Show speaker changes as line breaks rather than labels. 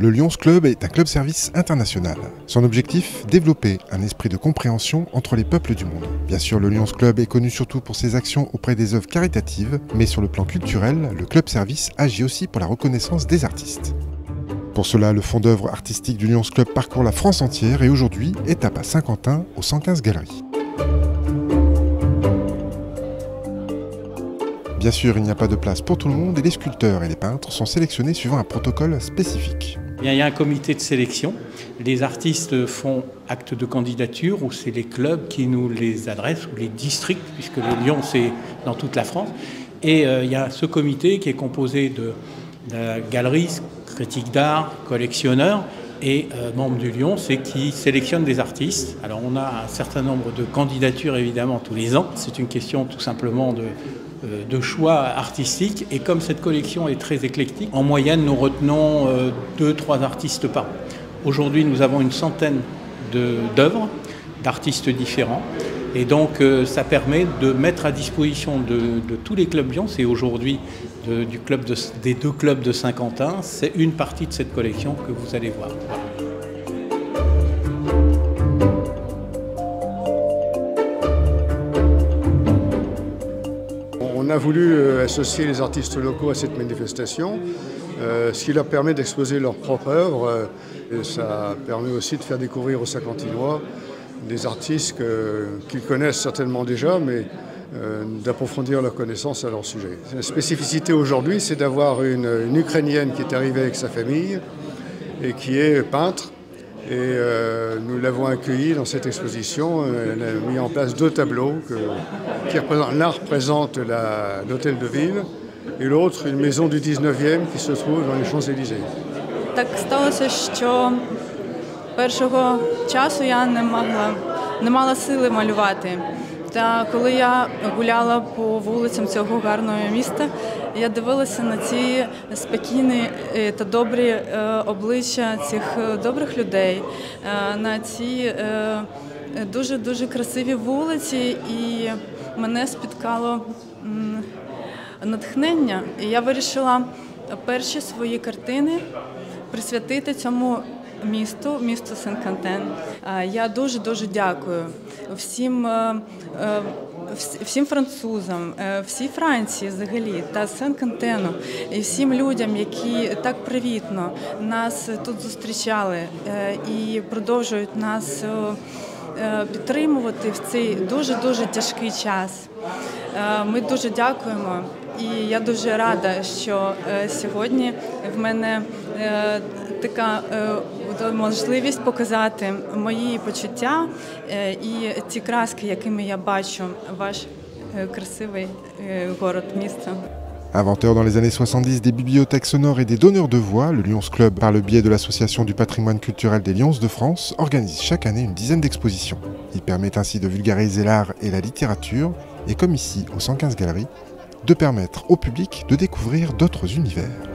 Le Lions Club est un club-service international. Son objectif, développer un esprit de compréhension entre les peuples du monde. Bien sûr, le Lions Club est connu surtout pour ses actions auprès des œuvres caritatives, mais sur le plan culturel, le club-service agit aussi pour la reconnaissance des artistes. Pour cela, le fonds d'œuvres artistiques du Lions Club parcourt la France entière et aujourd'hui, étape à Saint-Quentin, aux 115 Galeries. Bien sûr, il n'y a pas de place pour tout le monde et les sculpteurs et les peintres sont sélectionnés suivant un protocole spécifique.
Il y a un comité de sélection. Les artistes font acte de candidature ou c'est les clubs qui nous les adressent ou les districts, puisque le Lyon c'est dans toute la France. Et il y a ce comité qui est composé de galeristes, critiques d'art, collectionneurs et membres du Lyon, c'est qui sélectionnent des artistes. Alors on a un certain nombre de candidatures évidemment tous les ans. C'est une question tout simplement de choix artistiques et comme cette collection est très éclectique, en moyenne nous retenons 2-3 artistes par an. Aujourd'hui nous avons une centaine d'œuvres d'artistes différents et donc ça permet de mettre à disposition de tous les clubs Lyon, c'est aujourd'hui des deux clubs de Saint-Quentin, c'est une partie de cette collection que vous allez voir. Voilà.
On a voulu associer les artistes locaux à cette manifestation, ce qui leur permet d'exposer leurs propres œuvres. Et ça permet aussi de faire découvrir aux Saint-Quentinois des artistes qu'ils connaissent certainement déjà, mais d'approfondir leur connaissance à leur sujet. La spécificité aujourd'hui, c'est d'avoir une Ukrainienne qui est arrivée avec sa famille et qui est peintre. Et nous l'avons accueillie dans cette exposition. Elle a mis en place 2 tableaux qui représentent, l'un représente l'hôtel de ville et l'autre une maison du 19e qui se trouve dans les Champs-Élysées.
Так сталося, що першого часу я не мала сили малювати. Та коли я гуляла по вулицям цього гарного міста, я дивилася на ці спокійні та добрі обличчя цих добрих людей, на ці дуже красиві вулиці, і мене спіткало натхнення. І я вирішила перші свої картини присвятити цьому місту Сен-Кантен. Я дуже дякую всім французам, всій Франції взагалі та Сен-Кантену і всім людям, які так привітно нас тут зустрічали і продовжують нас підтримувати в цей дуже тяжкий час. Ми дуже дякуємо. І я дуже рада, що сьогодні в мене така можливість показати мої почуття і ті краски, якими я бачу ваш красивий город, місто.
Inventeur dans les années 70 des bibliothèques sonores et des donneurs de voix, le Lions Club, par le biais de l'Association du patrimoine culturel des Lions de France, organise chaque année une dizaine d'expositions. Il permet ainsi de vulgariser l'art et la littérature, et comme ici, aux 115 Galeries, de permettre au public de découvrir d'autres univers.